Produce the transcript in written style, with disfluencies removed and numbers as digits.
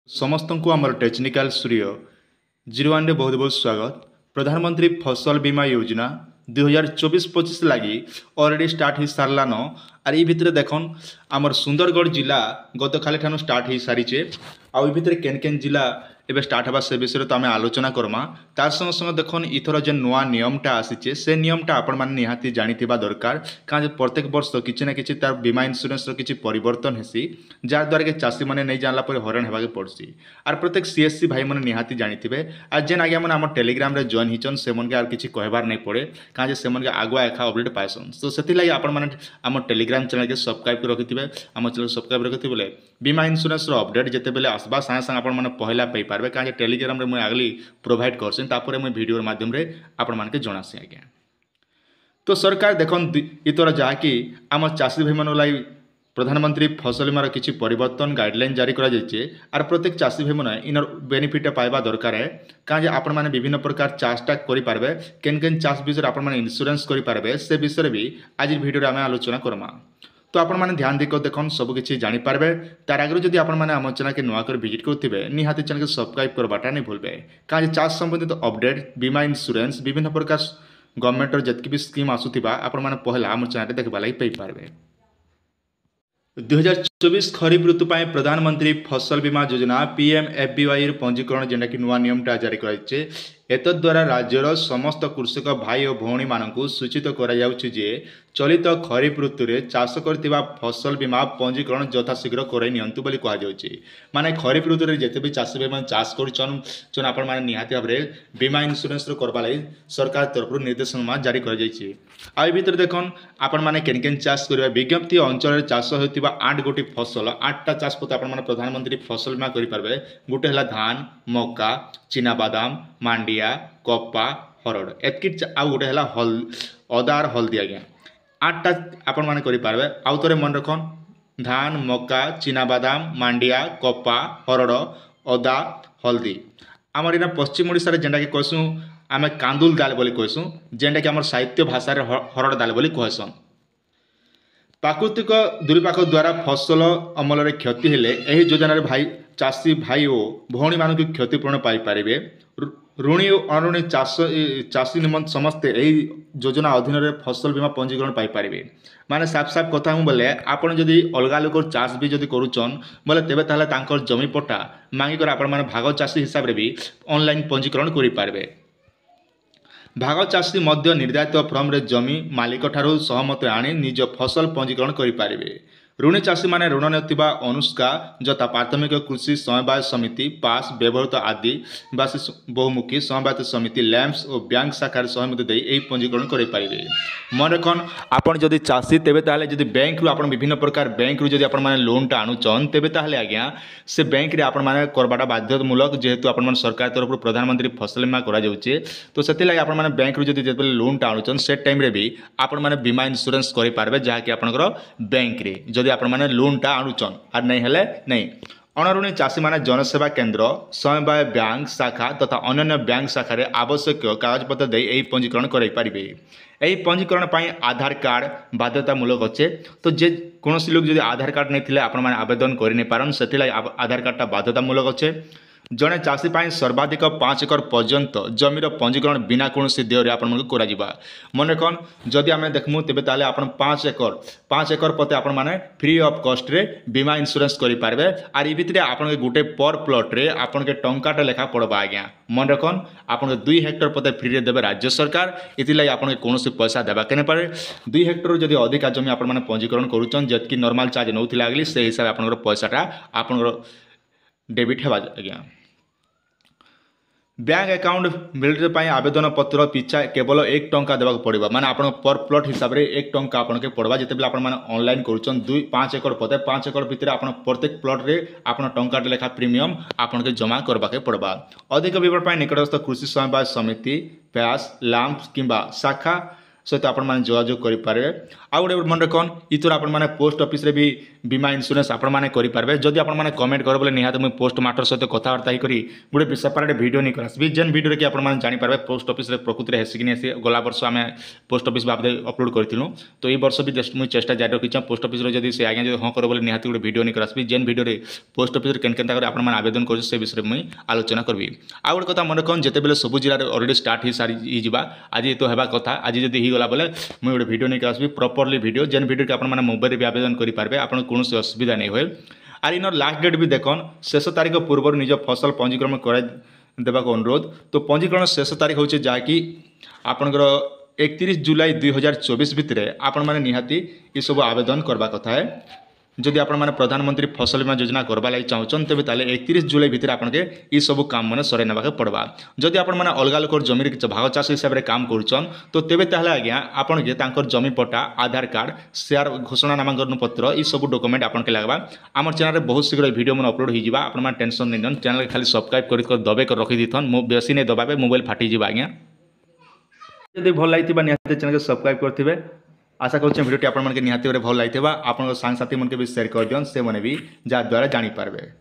समस्त को आमर टेक्निकल स्टूडियो 01 बहुत बहुत स्वागत। प्रधानमंत्री फसल बीमा योजना 2024-25 लगी ऑलरेडी स्टार्ट हो सारान आर ये भितर देखन आमर सुंदरगढ़ जिला गत खाली ठानु स्टार्ट हो सारी आउ भितर केन केन जिला एबे स्टार्ट हवा से विषय तो आम आलोचना करमा। तार संग संग देखन इथर जो नुआ नियमटा आसीचे से नियमटा आपण मैंने निहाती जानिथिबा दरकार कहाँ प्रत्येक वर्ष किसी ना कि तार बीमा इन्शुरांस किसी परिवर्तन हेसी जहाँद्वारा कि चाषी मैंने नहीं जानला पर हरान होगा पड़सी आर प्रत्येक सीएससी भाई मैंने निहाती जानिथिबे आर जेन आगे मैंने आम टेलीग्राम रे जॉइन हिचन से मन के आर किसी कहबार नहीं पड़े कहाँ से मन के आगुआ एखा अपडेट पाइसन। तो से आपण मैंने आम टेलीग्राम चैनल के सब्सक्राइब कर रखिथे आम चैनल सब्सक्राइब रखिथे बोले बीमा इन्शुरांस अपडेट जिते बेले आसबा सागे सागे आपण मैंने पहला पाई पारबे कहाँ टेलीग्राम रे मुझे आगली प्रोवाइड करछन तापर मुझे वीडियो माध्यम रे आपण मानके जणासी आज्ञा। तो सरकार देखन इतर जहाँकि आम चाषी भाई मान लगी प्रधानमंत्री फसल बीमार किसी परिवर्तन गाइडलाइन जारी करा जाइए आर प्रत्येक चाषी भाई मैंने इनर बेनिफिट पाइबा दरकार है कहाँ आपण मैंने विभिन्न प्रकार चाषटा करें केन केन चाष विषय आप इन्शुरांस करें से विषय भी आज वीडियो आम आलोचना करमा। तो आपण मैंने ध्यान देकर देखन सबकि जानीपारे तार आगे जब आप आम चैनल के नुआ कर विजिट करुवे निहाती चैनल के सब्सक्राइब करवाटा नहीं भूलबे कहाँ चाष संबंधित अपडेट बीमा इन्शुरांस विभिन्न प्रकार गवर्नमेंट जितकी भी स्कीम आसूबा आपण मैंने पहला आम चैनल देखा लगी पारे। 2024 खरीफ ऋतु पर प्रधानमंत्री फसल बीमा योजना PMFBY पंजीकरण जेनटा कि नुआ नियमटा जारी कराइछे एतद्वारा राज्यर समस्त कृषक भाई और भौणी मानकु सूचित करायाउछि चलित खरीफ ऋतु में चाष करथिबा फसल बीमा पंजीकरण यथाशीघ्र कराई नियंतु बोली कहा जाउछि। माने खरीफ ऋतु में जिते भी चाषी भाई चाष कर आपण मैंने निहाती भाव में बीमा इन्शुरांस करवा लगी सरकार तरफ निर्देशनामा जारी कर जाइछि। आ भितर देखन आपण मैंने केन केन चाष करिबा विज्ञप्ति अंचल चाष होतिबा 8 गोटी फसल 8टा चाष पते आपण मैंने प्रधानमंत्री फसल बीमा करि पारबे। गोटे हला धान मक्का चीना बादाम मांडिया कपा हरड़ एतकी आउ गोटे हला अदा और हल्दी आज्ञा 8टा आपण मैंने करि पारबे। आउ तोरे मन रखन धान मक्का चीना बादाम मांडिया कपा हरड़ अदा हल्दी आमर इना पश्चिम ओडिशा रे जेंटा कि कहसु आमे कांदुल दाल बोली कहसु जेंटा कि आमर साहित्य भाषा रे हरड़ दाल बोली कहसन। प्राकृतिक दुर्विपाक द्वारा फसल अमल रे क्षति हेले एही योजना भाई चाषी भाई और भौणी मानक क्षतिपूरण पाई पारिबे। ऋणी और अऋणी चाषी निमंत समस्ते यही योजना अधीन रे फसल बीमा पंजीकरण पाई पारिबे। माने साफ साफ कथा हूँ बोले आपन जदि अलगा लोक चाष भी जदि करुचन बोले तेबे ताले तांकर जमी पट्टा मांगिकर आपण माने भाग चाषी हिसाब रे भी ऑनलाइन पंजीकरण करि पारबे। भाग चाषी मध्य निर्धारित फर्म रे जमी मालिक ठारू सहमत आनी निज फसल पंजीकरण करि पारिबे। ऋणी चाषी माने ऋण नेउथिबा अनुष्का जथा प्राथमिक कृषि समवाय समिति पास व्यवहृत आदि बासी बहुमुखी समवाय समिति लैम्प्स और बैंक शाखार सहमति दे एही पंजीकरण करि पारिबे। मन रखन आपण जदि चाषी तेबे ताले जदि बैंक रु आपण विभिन्न प्रकार बैंक रु जदि आपण माने लोन टा आनुचन तेबे ताले आज्ञा से बैंक रे आपण माने करबाटा बाध्यतामूलक जेहेतु आपण माने सरकार तरफ प्रधानमंत्री फसल बीमा करा जाउचे। तो सेति लागि आपण माने बैंक रु जदि जेबे लोन टा आनुचन से टाइम रे भी आपण माने बीमा इन्शुरांस करि पारबे जहा कि आपनकर बैंक रे जदि आपण माने लोन टा आनुचन आर नहीं हेले नहीं। अणऋणी चाषी माने जनसेवा केन्द्र समवाय बैंक शाखा तथा अन्य बैंक शाखा आवश्यक कागजपत्र दे यही पंजीकरण कराई पारिबे। यही पंजीकरण पाई आधार कार्ड बाध्यतामूलक अच्छे। तो जे कौन लोग जब आधार कार्ड नहीं थिले आपण माने आवेदन करि नै पारन सेति आधार कार्डटा बाध्यतामूलक अच्छे। जड़े चाषी पाई सर्वाधिक 5 एकर पर्यंत जमीर पंजीकरण बिना कौन देय आपण करा मन रखन जदि आम देखमु तेबे ताले आपण 5 एकर पते आपण माने फ्री ऑफ कॉस्ट रे बीमा इन्शुरांस करि पारबे। आर ई भितरे आपण के गुटे पर प्लॉट रे आपण के टंकाटा लेखा पड़बा आज्ञा। मन रखन आपण के 2 हेक्टर पते फ्री रे देबे राज्य सरकार इति लागि आपण के कोनोसी पैसा देबा केने पारे। 2 हेक्टर जदि अधिक जमी आपण माने पंजीकरण करूचन जतकी नॉर्मल चार्ज नउथिला लागली से हिसाब आपण पैसाटा आपण डेबिट हेबा आज्ञा। बैंक अकाउंट मिलने पर आवेदन पत्र पिछा केवल 1 टंका देवाक पड़ेगा। माने आपण पर प्लॉट हिसाब रे 1 टंका आपण के पड़वा जिते बेले आपण माने ऑनलाइन करूचन 5 एकड़ पते 5 एकड़ भितर आपण प्रत्येक प्लॉट रे आपण टंका लेखा प्रीमियम आपण के जमा करबा के पड़वा। अधिक विवरण पर निकटस्थ कृषि समवाय समिति प्यास लाम्प किंबा शाखा सहित आपने जोगाजोग करेंगे। आउ गोटे मन रखन इतर आपने पोस्ट ऑफिस रे भी बीमा इंश्योरेंस आपने करेंगे। जदि आपने कमेंट कर बोले निहात मुझे पोस्ट मास्टर सहित कथबार्ता करी गोटे सेपरेट वीडियो नहीं करासबी जेन वीडियो कि आपने जानीपारे पोस्ट ऑफिस रे प्रकृति में हेसिक नहीं गला वर्ष आम पोस्ट ऑफिस बाबद अपलोड करूँ। तो ये वर्ष भी जस्ट मुझे चेष्टा जारी रखी पोस्ट ऑफिस जब से आज्ञा जो हाँ कर बोले निहाती गोटे वीडियो नहीं करासबी जेन वीडियो पोस्ट ऑफिस केन आपने आवेदन कर से विषय में मुझे आलोचना करी। आउ गोटे कथा मन रखन जिते सब जिले में अलरेडी स्टार्ट हो सारी जा आज तो होगा कथा आज जब होगा बोले मुझे गोटे वीडियो नहीं करासबी प्रॉपर्ली वीडियो जेन वीडियो कि आपने मोबाइल भी आवेदन करेंगे आप कौन असुविधा नहीं हुए। आर इन लास्ट डेट भी देखन शेष तारीख पूर्व निज फसल पंजीकरण कर देवाक अनुरोध। तो पंजीकरण शेष तारीख हूँ जहाँकि आपंकर 31 जुलाई 2024 भितर आपण मैंने निहाती ये सब आवेदन करवा कथा है। जदि आपण मैंने प्रधानमंत्री फसल बीमा योजना करवा लगी चाहून तेज 31 जुलाई भितर आपके ये सब काम मैंने सर ना पड़वा। जदि आपण मैंने अलग लोक जमी भाग चाष हिसाब से काम करुचन तो तेज ताहले आज्ञा आपन जमी पट्टा आधार कार्ड शेयर घोषणा नामांकन पत्र ये सब डॉक्यूमेंट आपके लगवा। आम चैनल बहुत शीघ्र वीडियो मन अपलोड हो आप टेंशन नहीं नियन चैनल खाली सब्सक्राइब कर दबे कर रखी दीथन बेसी नहीं दबावे मोबाइल फाटी आज्ञा। जदि भल लगी निहाती चैनल को सब्सक्राइब करेंगे। आशा करुँ वीडियो आपके निहाती भल लगी आप सांग साथी मन के भी शेयर कर दियन से मैंने भी जहाँद्वारा जानीपारे।